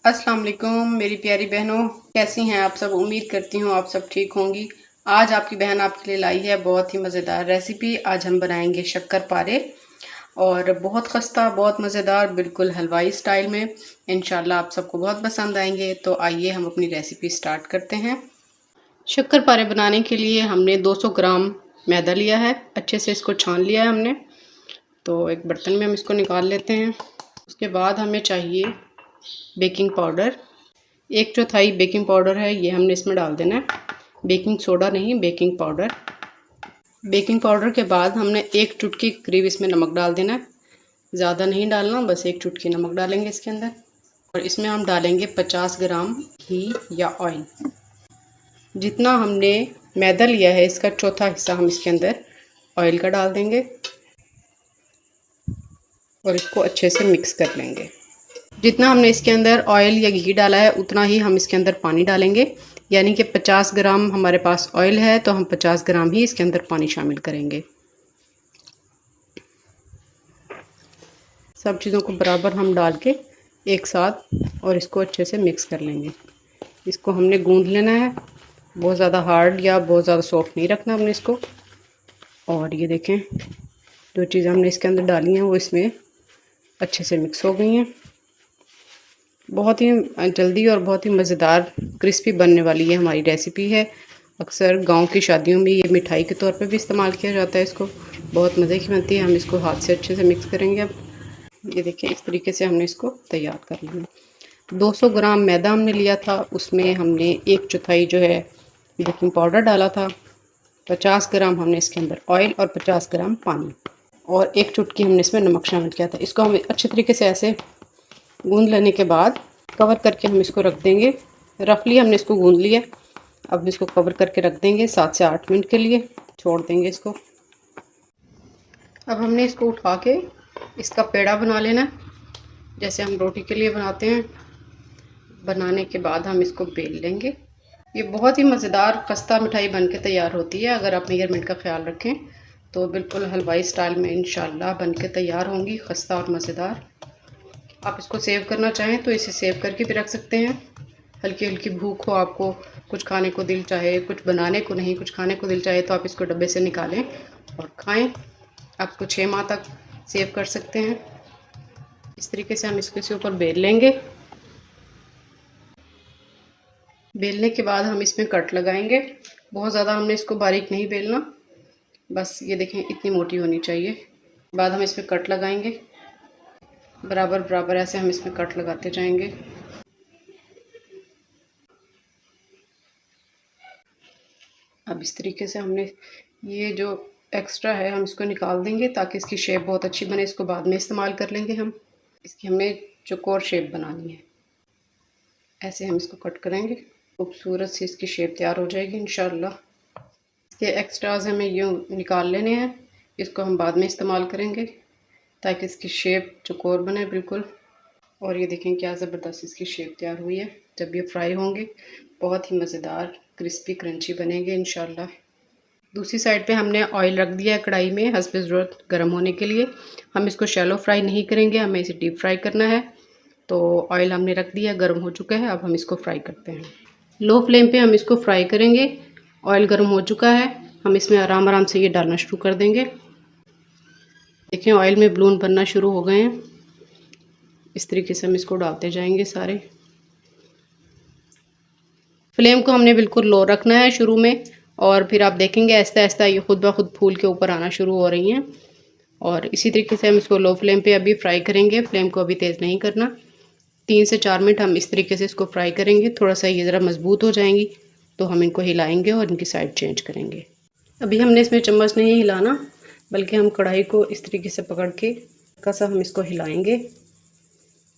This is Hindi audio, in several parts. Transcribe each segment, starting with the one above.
अस्सलाम वालेकुम मेरी प्यारी बहनों, कैसी हैं आप सब। उम्मीद करती हूँ आप सब ठीक होंगी। आज आपकी बहन आपके लिए लाई है बहुत ही मज़ेदार रेसिपी। आज हम बनाएंगे शक्कर पारे और बहुत खस्ता बहुत मज़ेदार, बिल्कुल हलवाई स्टाइल में। इंशाल्लाह आप सबको बहुत पसंद आएंगे। तो आइए हम अपनी रेसिपी स्टार्ट करते हैं। शक्कर पारे बनाने के लिए हमने 200 ग्राम मैदा लिया है। अच्छे से इसको छान लिया है हमने। तो एक बर्तन में हम इसको निकाल लेते हैं। उसके बाद हमें चाहिए बेकिंग पाउडर। 1/4 बेकिंग पाउडर है, ये हमने इसमें डाल देना है। बेकिंग सोडा नहीं, बेकिंग पाउडर। बेकिंग पाउडर के बाद हमने 1 चुटकी करीब इसमें नमक डाल देना है। ज़्यादा नहीं डालना, बस 1 चुटकी नमक डालेंगे इसके अंदर। और इसमें हम डालेंगे 50 ग्राम घी या ऑयल। जितना हमने मैदा लिया है इसका चौथा हिस्सा हम इसके अंदर ऑयल का डाल देंगे और इसको अच्छे से मिक्स कर लेंगे। जितना हमने इसके अंदर ऑयल या घी डाला है उतना ही हम इसके अंदर पानी डालेंगे। यानी कि 50 ग्राम हमारे पास ऑयल है तो हम 50 ग्राम ही इसके अंदर पानी शामिल करेंगे। सब चीज़ों को बराबर हम डाल के एक साथ और इसको अच्छे से मिक्स कर लेंगे। इसको हमने गूंद लेना है, बहुत ज़्यादा हार्ड या बहुत ज़्यादा सॉफ्ट नहीं रखना हमने इसको। और ये देखें, जो चीज़ें हमने इसके अंदर डाली हैं वो इसमें अच्छे से मिक्स हो गई हैं। बहुत ही जल्दी और बहुत ही मज़ेदार क्रिस्पी बनने वाली ये हमारी रेसिपी है। अक्सर गांव की शादियों में ये मिठाई के तौर पे भी इस्तेमाल किया जाता है। इसको बहुत मज़े की बनती है। हम इसको हाथ से अच्छे से मिक्स करेंगे। अब ये देखिए, इस तरीके से हमने इसको तैयार कर लिया। 200 ग्राम मैदा हमने लिया था, उसमें हमने 1/4 जो है बेकिंग पाउडर डाला था। 50 ग्राम हमने इसके अंदर ऑयल और 50 ग्राम पानी और 1 चुटकी हमने इसमें नमक शामिल किया था। इसको हम अच्छे तरीके से ऐसे गूंद लेने के बाद कवर करके हम इसको रख देंगे। रफली हमने इसको गूंद लिया। अब इसको कवर करके रख देंगे 7 से 8 मिनट के लिए, छोड़ देंगे इसको। अब हमने इसको उठा के इसका पेड़ा बना लेना, जैसे हम रोटी के लिए बनाते हैं। बनाने के बाद हम इसको बेल लेंगे। ये बहुत ही मज़ेदार खस्ता मिठाई बन के तैयार होती है। अगर आप मेजरमेंट का ख्याल रखें तो बिल्कुल हलवाई स्टाइल में इंशाल्लाह बन के तैयार होंगी, खस्ता और मज़ेदार। आप इसको सेव करना चाहें तो इसे सेव करके भी रख सकते हैं। हल्की हल्की भूख हो, आपको कुछ खाने को दिल चाहे, कुछ बनाने को नहीं कुछ खाने को दिल चाहे, तो आप इसको डब्बे से निकालें और खाएं। आप इसको 6 माह तक सेव कर सकते हैं। इस तरीके से हम इसको इसके ऊपर बेल लेंगे। बेलने के बाद हम इसमें कट लगाएंगे। बहुत ज़्यादा हमने इसको बारीक नहीं बेलना, बस ये देखें इतनी मोटी होनी चाहिए। बाद हम इसमें कट लगाएंगे, बराबर बराबर ऐसे हम इसमें कट लगाते जाएंगे। अब इस तरीके से हमने ये जो एक्स्ट्रा है हम इसको निकाल देंगे ताकि इसकी शेप बहुत अच्छी बने। इसको बाद में इस्तेमाल कर लेंगे हम। इसकी हमें चौकोर शेप बनानी है। ऐसे हम इसको कट करेंगे, खूबसूरत सी इसकी शेप तैयार हो जाएगी इंशाल्लाह। इसके एक्स्ट्राज हमें यूँ निकाल लेने हैं। इसको हम बाद में इस्तेमाल करेंगे ताकि इसकी शेप चौकोर बने बिल्कुल। और ये देखें क्या ज़बरदस्त इसकी शेप तैयार हुई है। जब ये फ्राई होंगे बहुत ही मज़ेदार क्रिस्पी क्रंची बनेंगे इंशाल्लाह। दूसरी साइड पे हमने ऑयल रख दिया है कढ़ाई में हस्बे ज़रूरत गर्म होने के लिए। हम इसको शैलो फ्राई नहीं करेंगे, हमें इसे डीप फ्राई करना है। तो ऑयल हमने रख दिया, गर्म हो चुका है। अब हम इसको फ्राई करते हैं। लो फ्लेम पे हम इसको फ्राई करेंगे। ऑयल गर्म हो चुका है, हम इसमें आराम आराम से ये डालना शुरू कर देंगे। देखें ऑयल में बलून बनना शुरू हो गए हैं। इस तरीके से हम इसको डालते जाएंगे सारे। फ्लेम को हमने बिल्कुल लो रखना है शुरू में, और फिर आप देखेंगे आहिस्ता आहिस्ता ये खुद ब खुद फूल के ऊपर आना शुरू हो रही हैं। और इसी तरीके से हम इसको लो फ्लेम पे अभी फ्राई करेंगे। फ्लेम को अभी तेज़ नहीं करना। 3 से 4 मिनट हम इस तरीके से इसको फ्राई करेंगे। थोड़ा सा ये ज़रा मजबूत हो जाएंगी तो हम इनको हिलाएंगे और इनकी साइड चेंज करेंगे। अभी हमने इसमें चम्मच नहीं हिलाना, बल्कि हम कढ़ाई को इस तरीके से पकड़ के हल्का सा हम इसको हिलाएंगे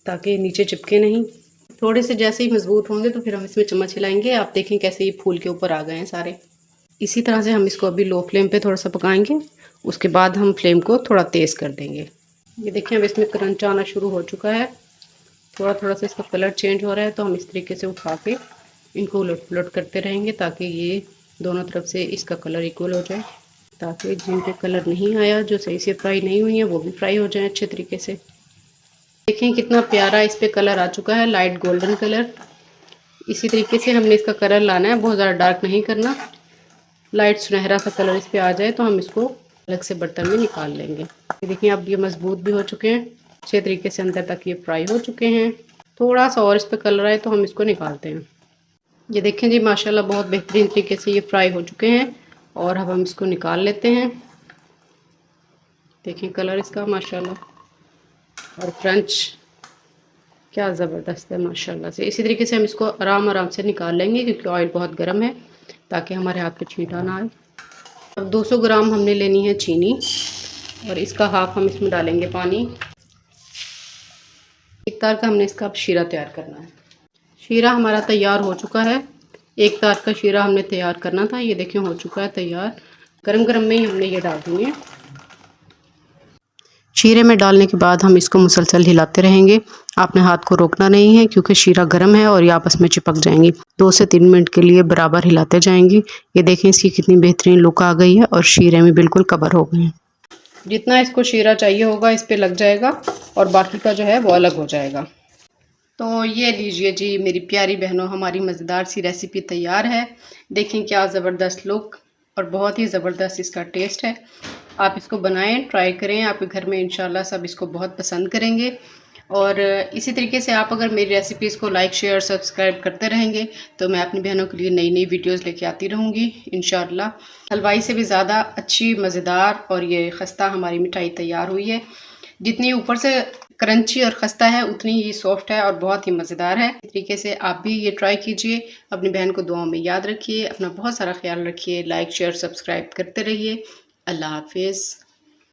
ताकि नीचे चिपके नहीं। थोड़े से जैसे ही मजबूत होंगे तो फिर हम इसमें चम्मच हिलाएंगे। आप देखें कैसे ये फूल के ऊपर आ गए हैं सारे। इसी तरह से हम इसको अभी लो फ्लेम पे थोड़ा सा पकाएंगे। उसके बाद हम फ्लेम को थोड़ा तेज़ कर देंगे। ये देखें अब इसमें क्रंच आना शुरू हो चुका है। थोड़ा थोड़ा सा इसका कलर चेंज हो रहा है, तो हम इस तरीके से उठा के इनको उलट पुलट करते रहेंगे ताकि ये दोनों तरफ से इसका कलर इक्वल हो जाए, ताकि जिनके कलर नहीं आया, जो सही से फ्राई नहीं हुई है, वो भी फ्राई हो जाए अच्छे तरीके से। देखें कितना प्यारा इस पे कलर आ चुका है, लाइट गोल्डन कलर। इसी तरीके से हमने इसका कलर लाना है, बहुत ज़्यादा डार्क नहीं करना। लाइट सुनहरा सा कलर इस पे आ जाए तो हम इसको अलग से बर्तन में निकाल लेंगे। देखिए अब ये मजबूत भी हो चुके हैं, अच्छे तरीके से अंदर तक ये फ्राई हो चुके हैं। थोड़ा सा और इस पे कलर आए तो हम इसको निकालते हैं। ये देखें जी माशाल्लाह बहुत बेहतरीन तरीके से ये फ्राई हो चुके हैं और अब हम इसको निकाल लेते हैं। देखिए कलर इसका माशाल्लाह और क्रंच क्या ज़बरदस्त है माशाल्लाह से। इसी तरीके से हम इसको आराम आराम से निकाल लेंगे क्योंकि ऑयल बहुत गर्म है, ताकि हमारे हाथ पे छींटा ना आए। अब 200 ग्राम हमने लेनी है चीनी और इसका हाफ हम इसमें डालेंगे पानी। एक तार का हमने इसका अब शीरा तैयार करना है। शीरा हमारा तैयार हो चुका है। एक तार का शीरा हमने तैयार करना था, ये देखें हो चुका है तैयार। गरम गरम में ही हमने ये डाल देंगे। शीरे में डालने के बाद हम इसको मुसलसल हिलाते रहेंगे। आपने हाथ को रोकना नहीं है क्योंकि शीरा गर्म है और ये आपस में चिपक जाएंगी। 2 से 3 मिनट के लिए बराबर हिलाते जाएंगी। ये देखें इसकी कितनी बेहतरीन लुक आ गई है और शीरे में बिल्कुल कवर हो गए हैं। जितना इसको शीरा चाहिए होगा इस पे लग जाएगा और बाकी का जो है वो अलग हो जाएगा। तो ये लीजिए जी मेरी प्यारी बहनों, हमारी मज़ेदार सी रेसिपी तैयार है। देखें क्या ज़बरदस्त लुक और बहुत ही ज़बरदस्त इसका टेस्ट है। आप इसको बनाएं, ट्राई करें, आपके घर में इंशाल्लाह सब इसको बहुत पसंद करेंगे। और इसी तरीके से आप अगर मेरी रेसिपीज़ को लाइक शेयर सब्सक्राइब करते रहेंगे तो मैं अपनी बहनों के लिए नई नई वीडियोस लेके आती रहूँगी इंशाल्लाह। हलवाई से भी ज़्यादा अच्छी मज़ेदार और ये खस्ता हमारी मिठाई तैयार हुई है। जितनी ऊपर से क्रंची और खस्ता है उतनी ही सॉफ्ट है और बहुत ही मज़ेदार है। इस तरीके से आप भी ये ट्राई कीजिए। अपनी बहन को दुआओं में याद रखिए, अपना बहुत सारा ख्याल रखिए, लाइक शेयर सब्सक्राइब करते रहिए। अल्लाह हाफिज़।